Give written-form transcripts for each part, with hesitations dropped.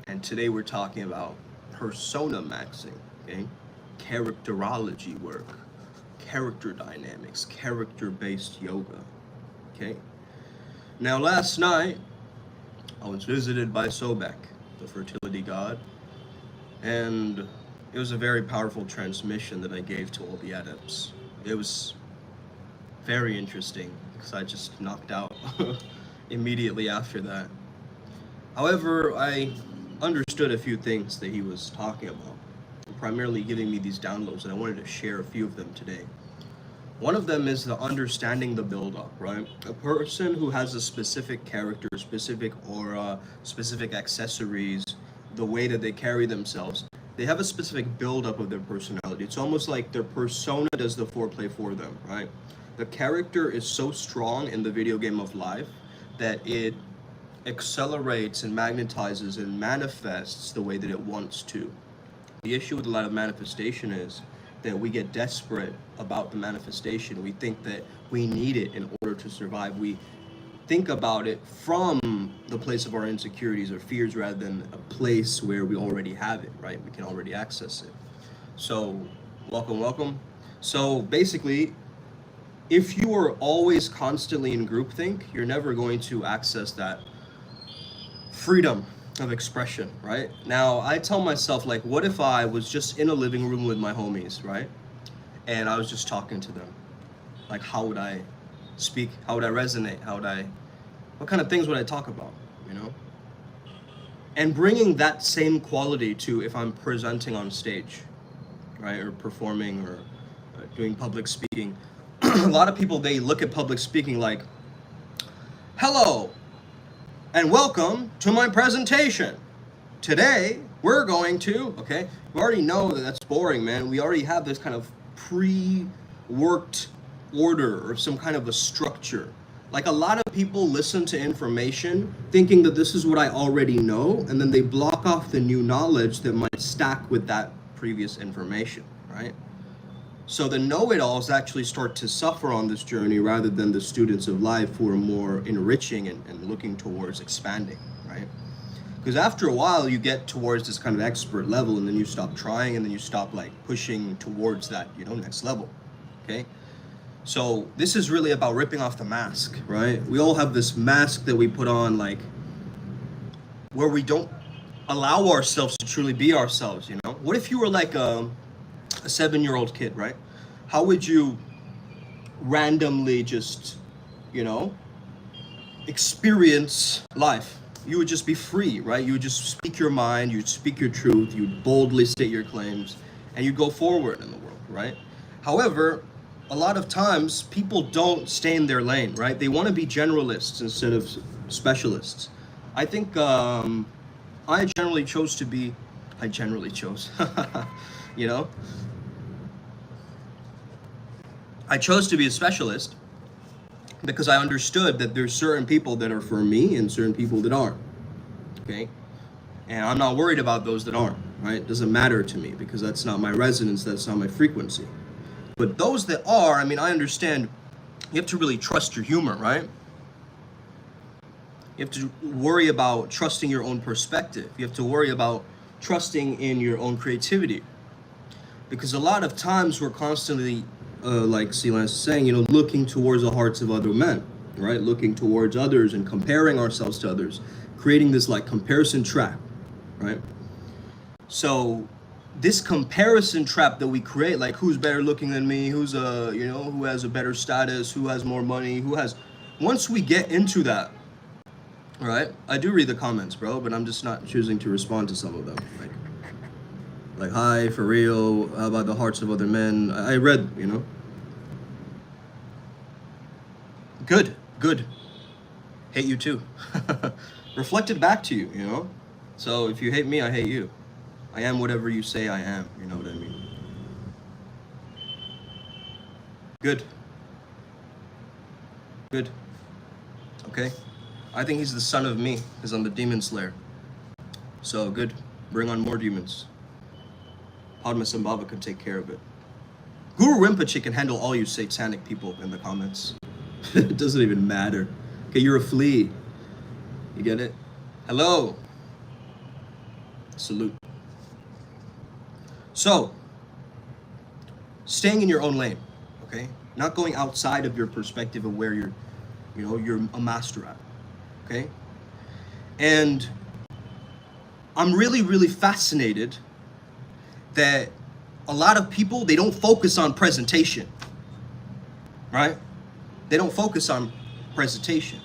And today we're talking about persona maxing, okay? Characterology work, character dynamics, character-based yoga, okay? Now last night, I was visited by Sobek, the fertility god, and it was a very powerful transmission that I gave to all the adepts. It was very interesting because I just knocked out immediately after that. However, I understood a few things that he was talking about, primarily giving me these downloads, and I wanted to share a few of them today. One of them is the understanding the build-up, right? A person who has a specific character, specific aura, specific accessories, the way that they carry themselves, they have a specific build-up of their personality. It's almost like their persona does the foreplay for them, right? The character is so strong in the video game of life that it accelerates and magnetizes and manifests the way that it wants to. The issue with a lot of manifestation is that we get desperate about the manifestation. We think that we need it in order to survive. We think about it from the place of our insecurities or fears rather than a place where we already have it, right? We can already access it. So, welcome. So basically, if you are always constantly in groupthink, you're never going to access that freedom of expression, right? Now, I tell myself, like, what if I was just in a living room with my homies, right? And I was just talking to them. Like, how would I speak? How would I resonate? What kind of things would I talk about, you know? And bringing that same quality to if I'm presenting on stage, right? Or performing or doing public speaking. A lot of people, they look at public speaking like, hello, and welcome to my presentation. Today, we're going to, okay, we already know that that's boring, man. We already have this kind of pre-worked order or some kind of a structure. Like a lot of people listen to information thinking that this is what I already know, and then they block off the new knowledge that might stack with that previous information, right? So the know-it-alls actually start to suffer on this journey rather than the students of life who are more enriching and looking towards expanding, right? Because after a while, you get towards this kind of expert level and then you stop trying and then you stop like pushing towards that, you know, next level, okay? So this is really about ripping off the mask, right? We all have this mask that we put on, like, where we don't allow ourselves to truly be ourselves, you know? What if you were like a 7-year-old kid, right? How would you randomly just, you know, experience life? You would just be free, right? You would just speak your mind, you'd speak your truth, you'd boldly state your claims, and you'd go forward in the world, right? However, a lot of times people don't stay in their lane, right? They want to be generalists instead of specialists. I think I generally chose, you know? I chose to be a specialist because I understood that there's certain people that are for me and certain people that aren't, okay? And I'm not worried about those that aren't, right? It doesn't matter to me because that's not my resonance, that's not my frequency. But those that are, I mean, I understand you have to really trust your humor, right? You have to worry about trusting your own perspective. You have to worry about trusting in your own creativity. Because a lot of times we're constantly, like Seelance is saying, you know, looking towards the hearts of other men, right? Looking towards others and comparing ourselves to others, creating this like comparison trap, right? So this comparison trap that we create, like who's better looking than me, who's you know, who has a better status, who has more money, once we get into that, right? I do read the comments, bro, but I'm just not choosing to respond to some of them. Like, hi, for real, how about the hearts of other men? I read, you know. Good. Hate you too. Reflected back to you, you know. So if you hate me, I hate you. I am whatever you say I am, you know what I mean. Good. Okay. I think he's the son of me, because I'm the demon slayer. So good. Bring on more demons. Padmasambhava can take care of it. Guru Rinpoche can handle all you satanic people in the comments. It doesn't even matter. Okay, you're a flea. You get it? Hello. Salute. So, staying in your own lane, okay? Not going outside of your perspective of where you're a master at, okay? And I'm really, really fascinated that a lot of people, they don't focus on presentation, right? They don't focus on presentation.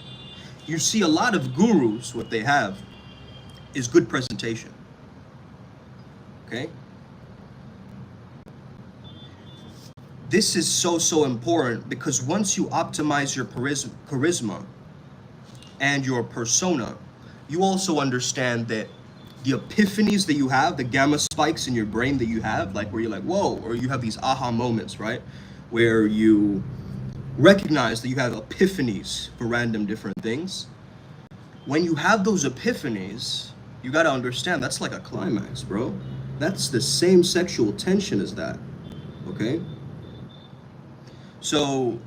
You see a lot of gurus, what they have is good presentation, okay? This is so important, because once you optimize your charisma and your persona, you also understand that the epiphanies that you have, the gamma spikes in your brain that you have, like where you're like, whoa, or you have these aha moments, right? Where you recognize that you have epiphanies for random different things. When you have those epiphanies, you got to understand that's like a climax, bro. That's the same sexual tension as that, okay? So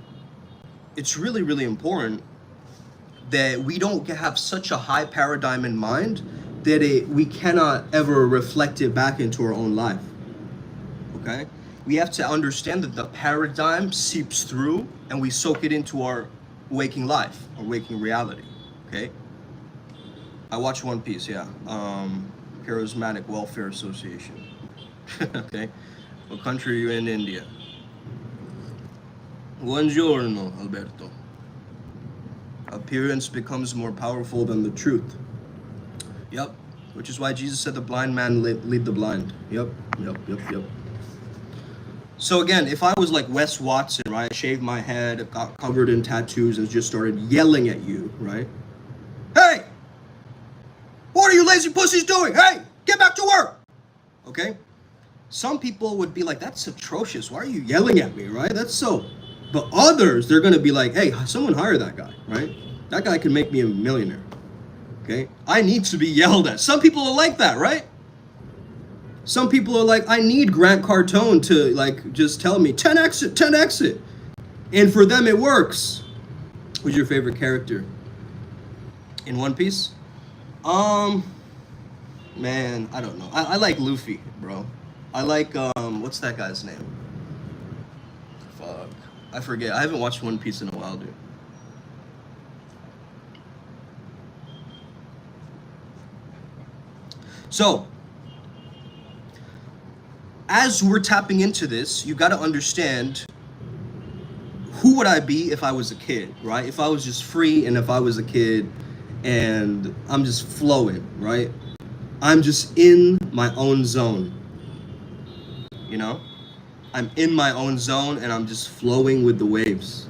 it's really, really important that we don't have such a high paradigm in mind that we cannot ever reflect it back into our own life, okay? We have to understand that the paradigm seeps through and we soak it into our waking life, our waking reality, okay? I watch One Piece, yeah. Charismatic Welfare Association. Okay? What country are you in? India. Buongiorno, Alberto. Appearance becomes more powerful than the truth. Yep. Which is why Jesus said the blind man lead the blind. Yep. So again, if I was like Wes Watson, right? Shaved my head, got covered in tattoos, and just started yelling at you, right? Hey! What are you lazy pussies doing? Hey! Get back to work! Okay? Some people would be like, that's atrocious. Why are you yelling at me, right? That's so... But others, they're going to be like, hey, someone hire that guy, right? That guy can make me a millionaire, okay? I need to be yelled at. Some people are like that, right? Some people are like, I need Grant Cardone to, like, just tell me, 10x it, 10x it. And for them, it works. Who's your favorite character in One Piece? Man, I don't know. I like Luffy, bro. I like, what's that guy's name? Fuck. I forget. I haven't watched One Piece in a while, dude. So, as we're tapping into this, you got to understand, who would I be if I was a kid, right? If I was just free and if I was a kid and I'm just flowing, right? I'm just in my own zone, you know? I'm in my own zone and I'm just flowing with the waves.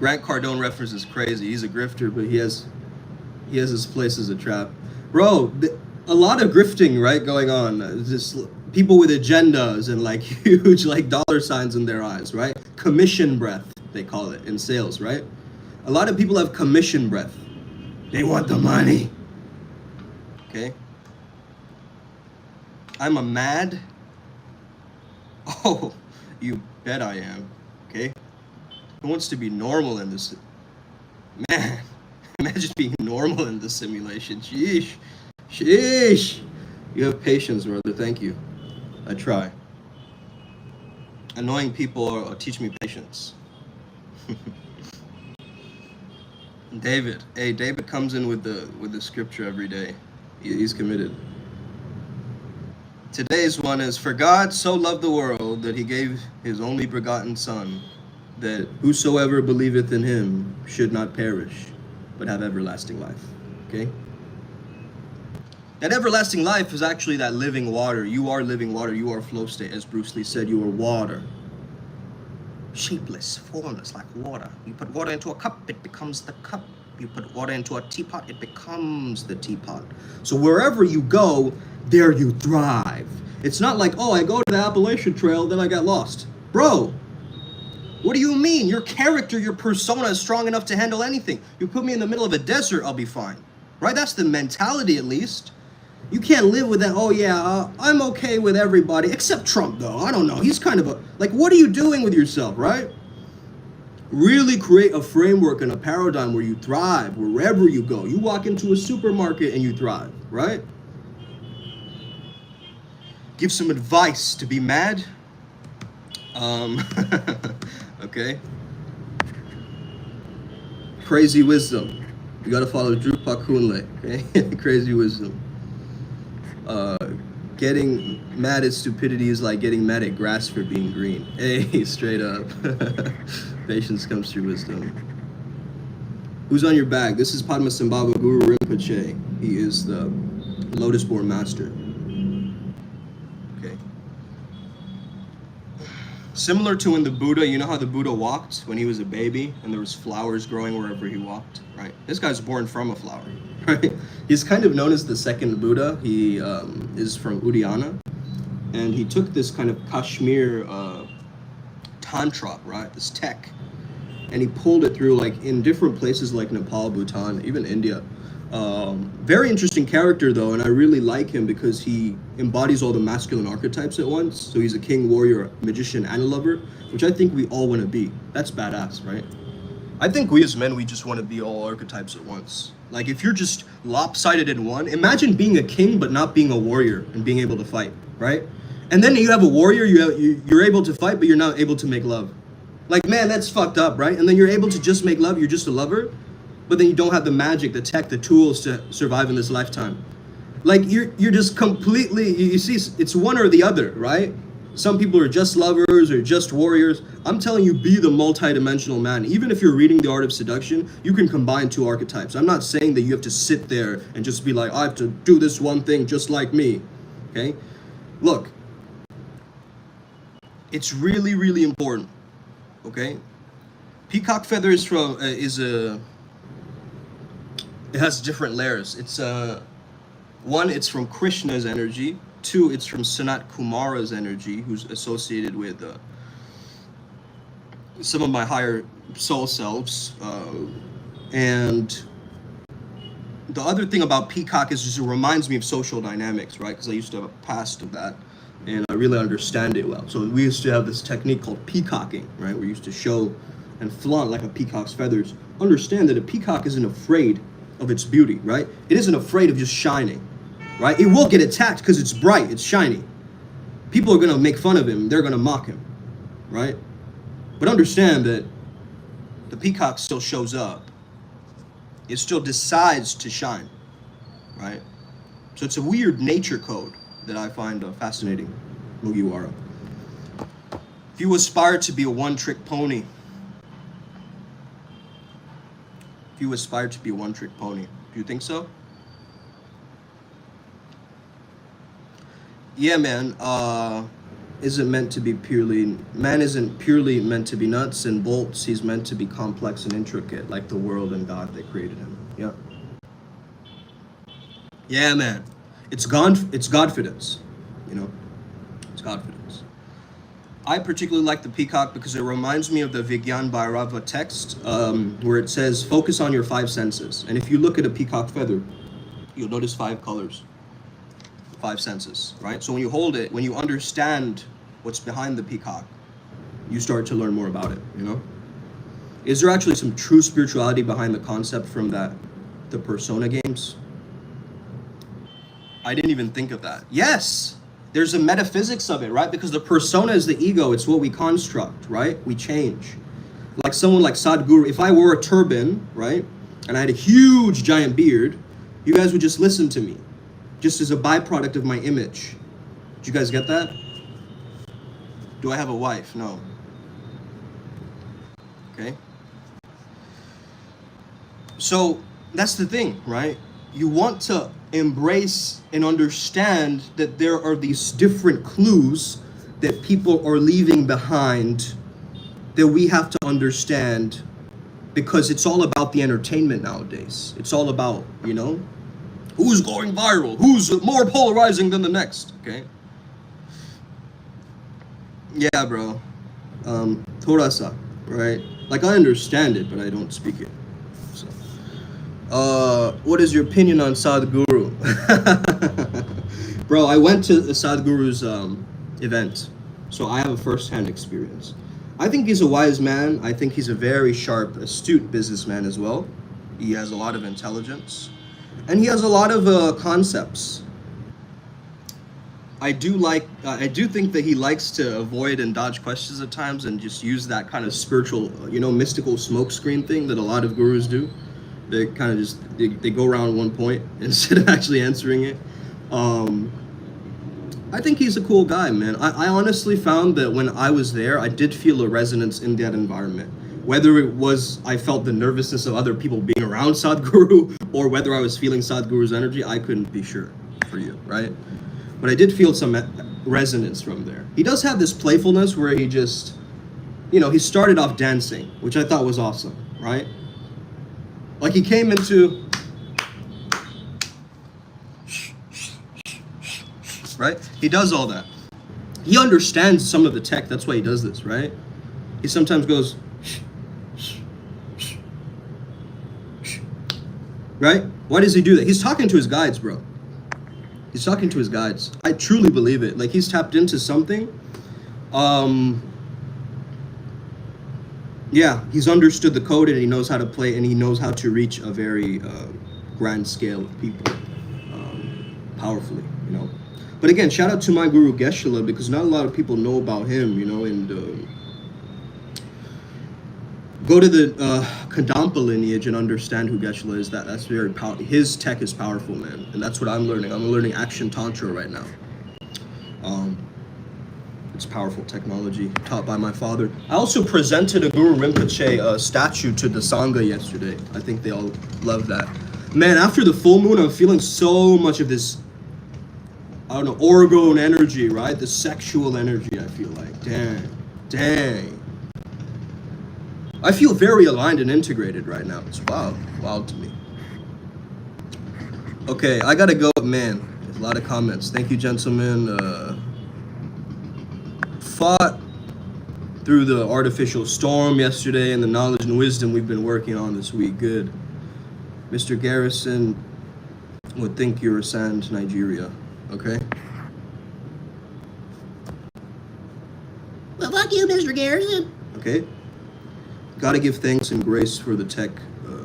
Grant Cardone reference is crazy. He's a grifter, but he has his place as a trap. Bro, a lot of grifting, right, going on. Just people with agendas and like huge like dollar signs in their eyes, right? Commission breath, they call it in sales, right? A lot of people have commission breath. They want the money. Okay? I'm a mad. Oh, you bet I am. Okay? Who wants to be normal in this? Man, imagine being normal in this simulation. Sheesh. Sheesh. You have patience, brother. Thank you. I try. Annoying people teach me patience. David. Hey, David comes in with the scripture every day. He's committed. Today's one is, for God so loved the world that he gave his only begotten Son, that whosoever believeth in him should not perish, but have everlasting life. Okay? That everlasting life is actually that living water. You are living water. You are flow state. As Bruce Lee said, you are water. Shapeless, formless, like water. You put water into a cup, it becomes the cup. You put water into a teapot, it becomes the teapot. So wherever you go, there you thrive. It's not like, oh, I go to the Appalachian Trail, then I got lost. Bro, what do you mean? Your character, your persona is strong enough to handle anything. You put me in the middle of a desert, I'll be fine. Right? That's the mentality, at least. You can't live with that, oh yeah, I'm okay with everybody, except Trump, though. I don't know. He's kind of a, like, what are you doing with yourself, right? Really create a framework and a paradigm where you thrive wherever you go. You walk into a supermarket and you thrive, right? give some advice to be mad. Okay. Crazy wisdom. You gotta follow Drupa Kunle. Okay. Crazy wisdom. Getting mad at stupidity is like getting mad at grass for being green. Hey, straight up. Patience comes through wisdom. Who's on your back? This is Padmasambhava Guru Rinpoche. He is the Lotus Born Master. Okay. Similar to when the Buddha, you know how the Buddha walked when he was a baby and there was flowers growing wherever he walked, right? This guy's born from a flower, right? He's kind of known as the second Buddha. He is from Udayana, and he took this kind of Kashmir Tantra, right? This tech, and he pulled it through like in different places like Nepal, Bhutan, even India. Very interesting character though, and I really like him because he embodies all the masculine archetypes at once. So he's a king, warrior, magician, and a lover, which I think we all want to be. That's badass, right? I think we as men, we just want to be all archetypes at once. Like if you're just lopsided in one, imagine being a king but not being a warrior and being able to fight, right? And then you have a warrior, you're able to fight but you're not able to make love. Like, man, that's fucked up, right? And then you're able to just make love, you're just a lover, but then you don't have the magic, the tech, the tools to survive in this lifetime. Like you're just completely, you see, it's one or the other, right? Some people are just lovers or just warriors. I'm telling you, be the multi-dimensional man. Even if you're reading The Art of Seduction, you can combine two archetypes. I'm not saying that you have to sit there and just be like, I have to do this one thing just like me, okay? Look, it's really, really important, okay? Peacock feather is from, it has different layers. It's, one, it's from Krishna's energy. Two, it's from Sanat Kumara's energy, who's associated with some of my higher soul selves. And the other thing about peacock is just it reminds me of social dynamics, right? Because I used to have a past of that, and I really understand it well. So we used to have this technique called peacocking, right? We used to show and flaunt like a peacock's feathers. Understand that a peacock isn't afraid of its beauty, right? It isn't afraid of just shining. Right? It will get attacked because it's bright, it's shiny. People are going to make fun of him, they're going to mock him, right? But understand that the peacock still shows up. It still decides to shine, right? So it's a weird nature code that I find fascinating, Mugiwara. If you aspire to be a one-trick pony, do you think so? Yeah, man, isn't meant to be purely, man isn't purely meant to be nuts and bolts, he's meant to be complex and intricate, like the world and God that created him. Yeah. Yeah, man, it's Godfidence, you know, it's Godfidence. I particularly like the peacock because it reminds me of the Vigyan Bhairava text, where it says, focus on your five senses. And if you look at a peacock feather, you'll notice 5 colors. 5 senses, right? So when you hold it, when you understand what's behind the peacock, you start to learn more about it, you know? Is there actually some true spirituality behind the concept from the persona games? I didn't even think of that. Yes, there's a metaphysics of it, right? Because the persona is the ego, it's what we construct, right? We change. Like someone like Sadhguru, if I wore a turban, right? And I had a huge giant beard, you guys would just listen to me. Just as a byproduct of my image. Did you guys get that? Do I have a wife? No. Okay. So that's the thing, right? You want to embrace and understand that there are these different clues that people are leaving behind that we have to understand, because it's all about the entertainment nowadays. It's all about, you know, who's going viral? Who's more polarizing than the next? Okay. Yeah, bro. Thora sa, right? Like I understand it, but I don't speak it. So, what is your opinion on Sadhguru? Bro, I went to Sadhguru's event, so I have a first-hand experience. I think he's a wise man. I think he's a very sharp, astute businessman as well. He has a lot of intelligence. And he has a lot of concepts. I do think that he likes to avoid and dodge questions at times and just use that kind of spiritual, mystical smokescreen thing that a lot of gurus do. They kind of just, they go around one point instead of actually answering it. I think he's a cool guy, man. I honestly found that when I was there, I did feel a resonance in that environment. Whether it was I felt the nervousness of other people being around Sadhguru, or whether I was feeling Sadhguru's energy, I couldn't be sure for you, right? But I did feel some resonance from there. He does have this playfulness where he just, he started off dancing, which I thought was awesome, right? Like he came into, right? He does all that. He understands some of the tech, that's why he does this, right? He sometimes goes, right? Why does he do that? He's talking to his guides, bro. He's talking to his guides. I truly believe it. Like he's tapped into something. Yeah, he's understood the code and he knows how to play and he knows how to reach a very grand scale of people powerfully, But again, shout out to my guru Geshe-la, because not a lot of people know about him, and go to the Kadampa lineage and understand who Geshe-la is. That's very powerful. His tech is powerful, man, and that's what I'm learning. I'm learning Action Tantra right now. It's powerful technology taught by my father. I also presented a Guru Rinpoche statue to the Sangha yesterday. I think they all love that. Man, after the full moon, I'm feeling so much of this, orgone energy, right? The sexual energy, I feel like. Dang. I feel very aligned and integrated right now. It's wild to me. Okay, I gotta go, man. There's a lot of comments. Thank you, gentlemen. Fought through the artificial storm yesterday and the knowledge and wisdom we've been working on this week. Good. Mr. Garrison would think you're a sand Nigeria. Okay? Well, fuck you, Mr. Garrison. Okay? Gotta give thanks and grace for the tech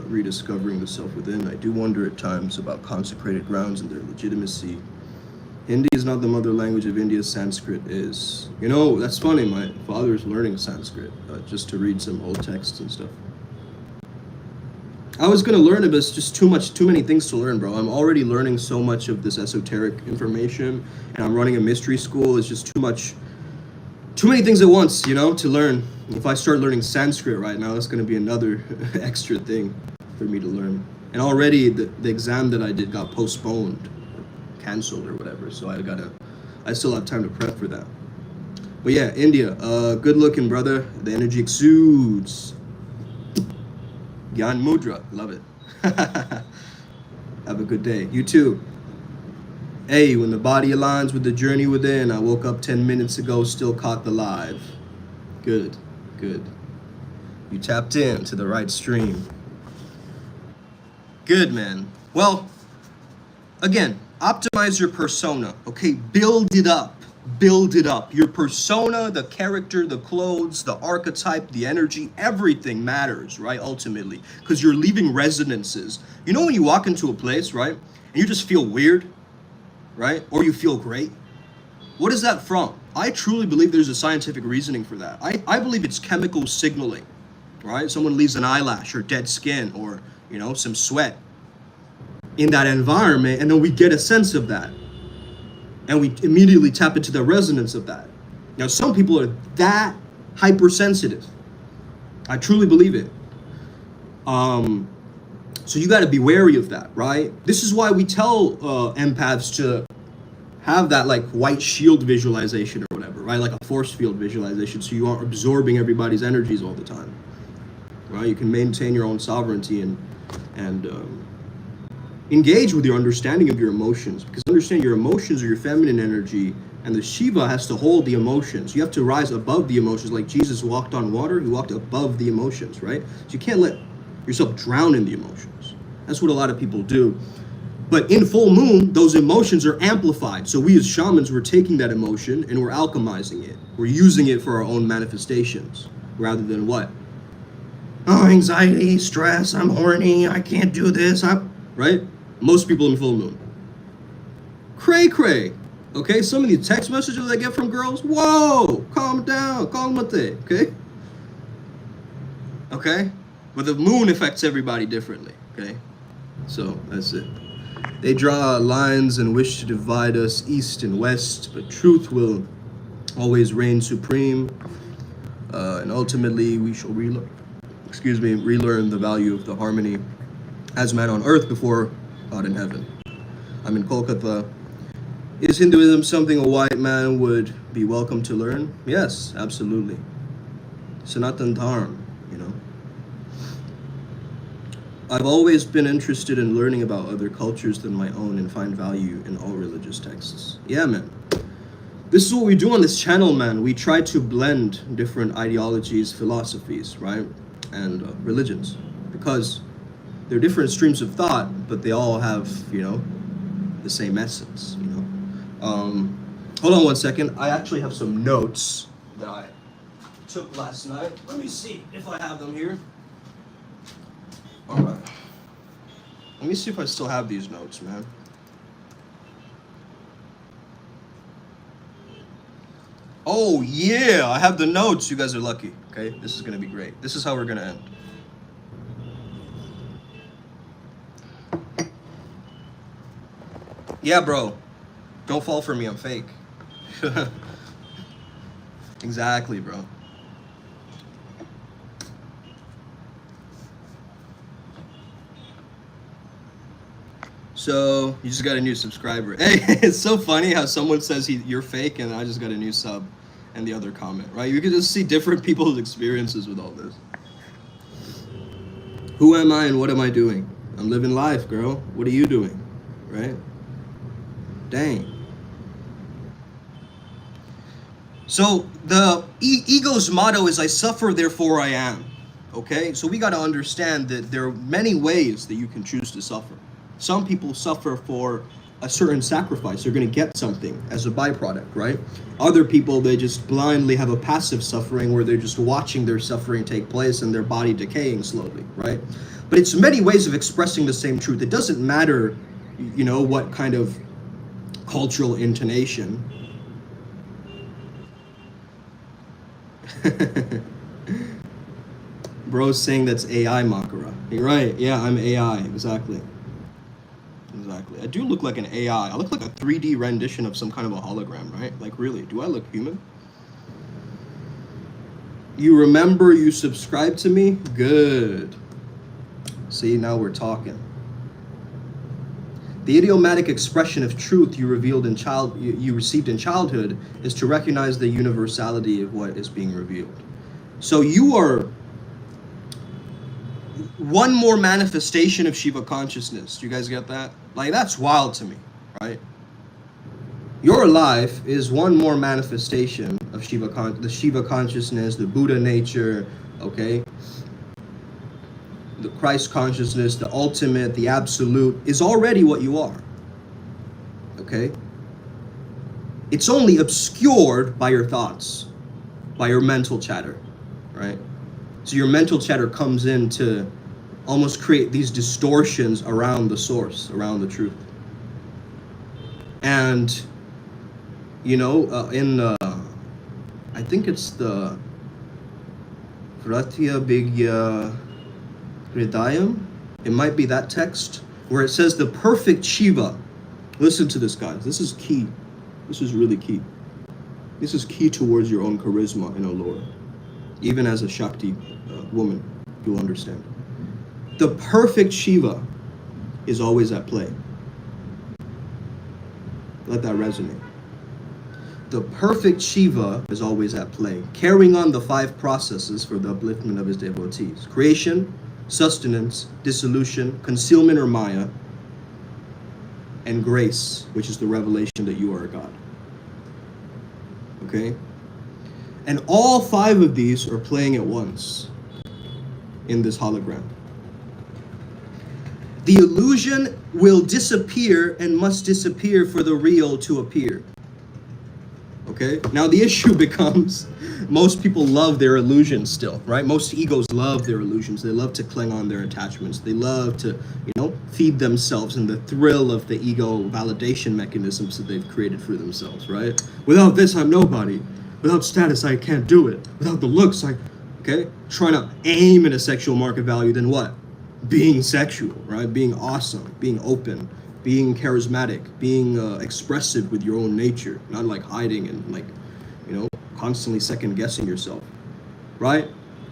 rediscovering the self within. I do wonder at times about consecrated grounds and their legitimacy. Hindi is not the mother language of India. Sanskrit is. That's funny. My father's learning Sanskrit just to read some old texts and stuff. I was gonna learn it, but it's just too many things to learn, bro. I'm already learning so much of this esoteric information, and I'm running a mystery school. It's just too many things at once, to learn. If I start learning Sanskrit right now, that's gonna be another extra thing for me to learn. And already the exam that I did got postponed, canceled or whatever. So I still have time to prep for that. But yeah, India, good looking, brother. The energy exudes. Gyan Mudra, love it. Have a good day. You too. Hey, when the body aligns with the journey within, I woke up 10 minutes ago, still caught the live. Good. You tapped in to the right stream. Good, man. Well, again, optimize your persona, okay? Build it up. Your persona, the character, the clothes, the archetype, the energy, everything matters, right? Ultimately, because you're leaving resonances. When you walk into a place, right, and you just feel weird, right? Or you feel great. What is that from? I truly believe there's a scientific reasoning for that. I believe it's chemical signaling, right? Someone leaves an eyelash or dead skin or, some sweat in that environment, and then we get a sense of that. And we immediately tap into the resonance of that. Now, some people are that hypersensitive. I truly believe it. So you got to be wary of that, right? This is why we tell empaths to have that like white shield visualization or whatever, right? Like a force field visualization, so you aren't absorbing everybody's energies all the time, right? You can maintain your own sovereignty and engage with your understanding of your emotions, because understand your emotions are your feminine energy, and the Shiva has to hold the emotions. You have to rise above the emotions. Like Jesus walked on water, he walked above the emotions, right? So you can't let yourself drown in the emotions. That's what a lot of people do. But in full moon, those emotions are amplified. So we as shamans, we're taking that emotion and we're alchemizing it. We're using it for our own manifestations, rather than what? Oh, anxiety, stress, I'm horny, I can't do this, right? Most people in full moon. Cray. Okay, some of the text messages I get from girls, whoa, calm down, calmate, okay? Okay? But the moon affects everybody differently, okay? So, that's it. They draw lines and wish to divide us east and west, but truth will always reign supreme. And ultimately, we shall relearn the value of the harmony as man on earth before God in heaven. I'm in Kolkata. Is Hinduism something a white man would be welcome to learn? Yes, absolutely. Sanatan Dharma, you know. I've always been interested in learning about other cultures than my own and find value in all religious texts. Yeah, man. This is what we do on this channel, man. We try to blend different ideologies, philosophies, right? And religions. Because they're different streams of thought, but they all have, you know, the same essence, you know. Hold on one second. I actually have some notes that I took last night. Let me see if I have them here. All right. Let me see if I still have these notes, man. Oh, yeah, I have the notes. You guys are lucky, okay? This is going to be great. This is how we're going to end. Yeah, bro. Don't fall for me. I'm fake. Exactly, bro. So, you just got a new subscriber. Hey, it's so funny how someone says you're fake and I just got a new sub and the other comment, right? You can just see different people's experiences with all this. Who am I and what am I doing? I'm living life, girl. What are you doing, right? Dang. So, the ego's motto is I suffer, therefore I am, okay? So we got to understand that there are many ways that you can choose to suffer. Some people suffer for a certain sacrifice. They're going to get something as a byproduct, right? Other people, they just blindly have a passive suffering where they're just watching their suffering take place and their body decaying slowly, right? But it's many ways of expressing the same truth. It doesn't matter, you know, what kind of cultural intonation. Bro's saying that's AI, Makara. You're right. Yeah, I'm AI. Exactly. Exactly. I do look like an AI. I look like a 3D rendition of some kind of a hologram, right? Like, really, do I look human? You remember you subscribed to me? Good. See, now we're talking. The idiomatic expression of truth you received in childhood is to recognize the universality of what is being revealed. So you are one more manifestation of Shiva consciousness. Do you guys get that? Like, that's wild to me, right? Your life is one more manifestation of the Shiva consciousness, the Buddha nature, okay? The Christ consciousness, the ultimate, the absolute, is already what you are, okay? It's only obscured by your thoughts, by your mental chatter, right? So your mental chatter comes in to almost create these distortions around the source, around the truth. And, you know, I think it's the Vratya Bigya Hridayam, it might be that text, where it says the perfect Shiva. Listen to this, guys. This is key. This is really key. This is key towards your own charisma and allure. Even as a Shakti woman, you'll understand. The perfect Shiva is always at play. Let that resonate. The perfect Shiva is always at play, carrying on the 5 processes for the upliftment of his devotees. Creation, sustenance, dissolution, concealment or maya, and grace, which is the revelation that you are a god. Okay? And all 5 of these are playing at once in this hologram. The illusion will disappear and must disappear for the real to appear. Okay, now the issue becomes most people love their illusions still, right? Most egos love their illusions. They love to cling on their attachments. They love to, feed themselves in the thrill of the ego validation mechanisms that they've created for themselves, right? Without this, I'm nobody. Without status, I can't do it. Without the looks, okay? Trying to aim at a sexual market value, then what? Being sexual, right? Being awesome, being open, being charismatic, being expressive with your own nature, not like hiding and constantly second guessing yourself, right?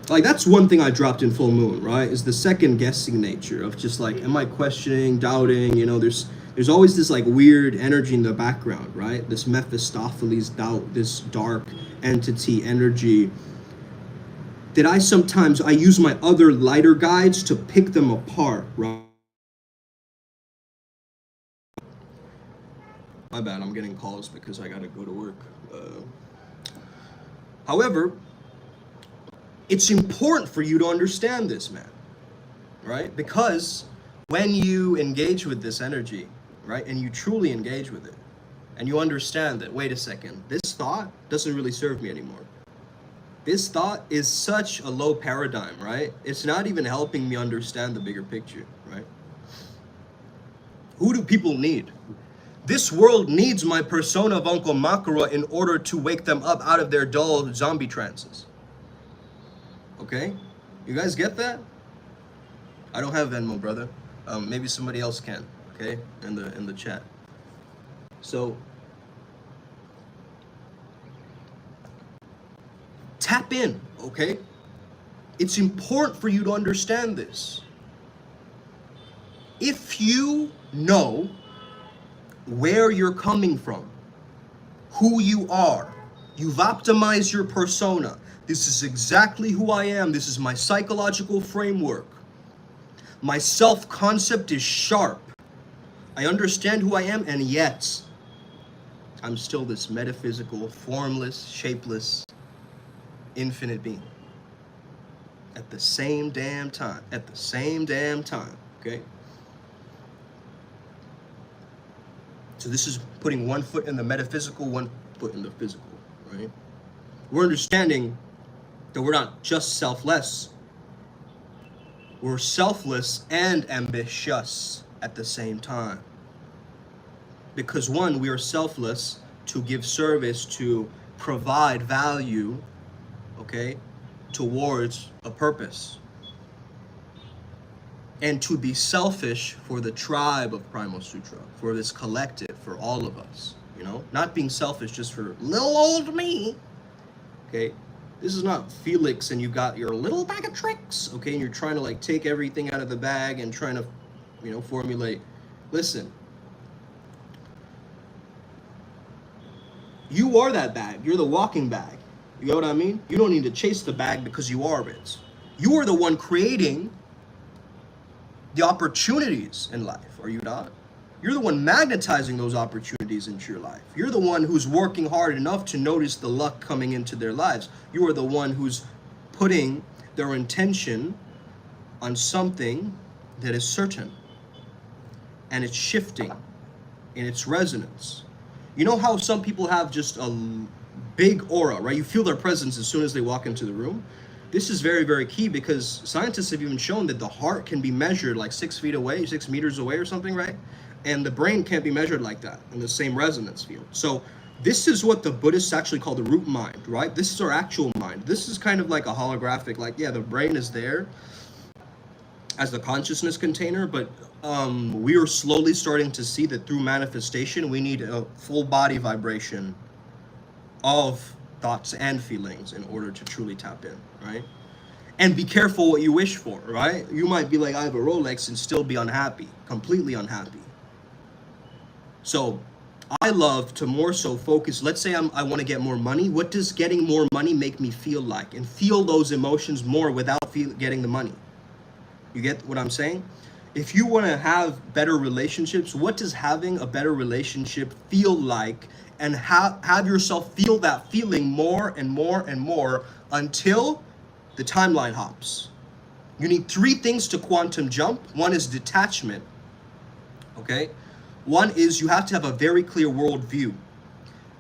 Like that's one thing I dropped in full moon, right? Is the second guessing nature of just like, am I questioning, doubting? There's always this like weird energy in the background, right? This Mephistopheles doubt, this dark entity energy that I use my other lighter guides to pick them apart, right? My bad, I'm getting calls because I gotta go to work. However, it's important for you to understand this, man, right? Because when you engage with this energy, right, and you truly engage with it, and you understand that, wait a second, this thought doesn't really serve me anymore. This thought is such a low paradigm, right? It's not even helping me understand the bigger picture, right? Who do people need? This world needs my persona of Uncle Makara in order to wake them up out of their dull zombie trances. Okay? You guys get that? I don't have Venmo, brother. Maybe somebody else can, okay? In the chat. So tap in, okay? It's important for you to understand this. If you know where you're coming from, who you are, you've optimized your persona. This is exactly who I am. This is my psychological framework. My self-concept is sharp. I understand who I am, and yet I'm still this metaphysical, formless, shapeless, infinite being. At the same damn time. At the same damn time, okay? So this is putting one foot in the metaphysical, one foot in the physical, right? We're understanding that we're not just selfless. We're selfless and ambitious at the same time. Because one, we are selfless to give service, to provide value, okay, towards a purpose. And to be selfish for the tribe of Primal Sutra, for this collective, for all of us, not being selfish just for little old me, okay? This is not Felix and you got your little bag of tricks, okay? And you're trying to like take everything out of the bag and trying to, formulate. Listen, you are that bag. You're the walking bag. You know what I mean? You don't need to chase the bag because you are it. You are the one creating the opportunities in life, are you not? You're the one magnetizing those opportunities into your life. You're the one who's working hard enough to notice the luck coming into their lives. You are the one who's putting their intention on something that is certain. And it's shifting in its resonance. You know how some people have just a big aura, right? You feel their presence as soon as they walk into the room. This is very, very key because scientists have even shown that the heart can be measured like 6 feet away, 6 meters away or something, right? And the brain can't be measured like that in the same resonance field. So this is what the Buddhists actually call the root mind, right? This is our actual mind. This is kind of like a holographic, like, yeah, the brain is there as the consciousness container, but we are slowly starting to see that through manifestation, we need a full body vibration of thoughts and feelings in order to truly tap in, right? And be careful what you wish for, right? You might be like, I have a Rolex and still be unhappy, completely unhappy. So I love to more so focus, let's say I want to get more money. What does getting more money make me feel like? And feel those emotions more without getting the money. You get what I'm saying? If you want to have better relationships, what does having a better relationship feel like? And have yourself feel that feeling more and more and more until the timeline hops. You need 3 things to quantum jump. One is detachment, okay? One is you have to have a very clear worldview.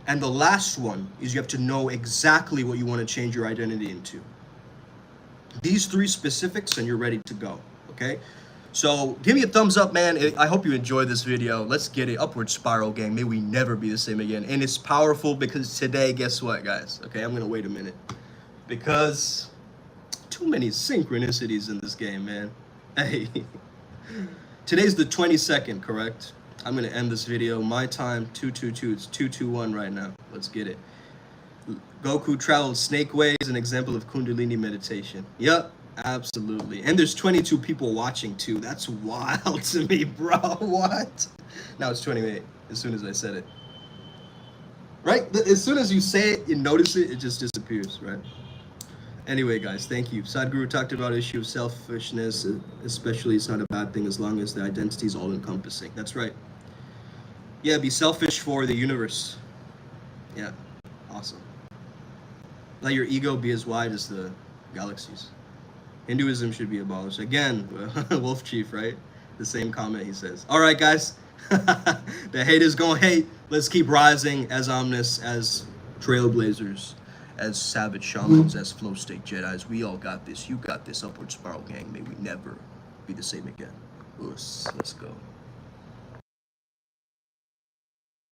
And the last one is you have to know exactly what you want to change your identity into. These 3 specifics and you're ready to go, okay? So give me a thumbs up, man. I hope you enjoyed this video. Let's get it. Upward spiral, gang. May we never be the same again. And it's powerful because today, guess what, guys? Okay, I'm going to wait a minute. Because too many synchronicities in this game, man. Hey, today's the 22nd, correct? I'm going to end this video. My time, 222. It's 221 right now. Let's get it. Goku traveled snake ways, an example of Kundalini meditation. Yep, absolutely. And there's 22 people watching too. That's wild to me, bro. What? Now it's 28 as soon as I said it. Right? As soon as you say it, you notice it, it just disappears, right? Anyway, guys, thank you. Sadhguru talked about the issue of selfishness, especially it's not a bad thing as long as the identity is all-encompassing. That's right. Yeah, be selfish for the universe. Yeah, awesome. Let your ego be as wide as the galaxies. Hinduism should be abolished. Again, Wolf Chief, right? The same comment he says. All right, guys. The haters gonna hate. Let's keep rising as omnis, as trailblazers, as savage shamans, as flow state Jedis. We all got this. You got this. Upward spiral, gang. May we never be the same again. Let's go.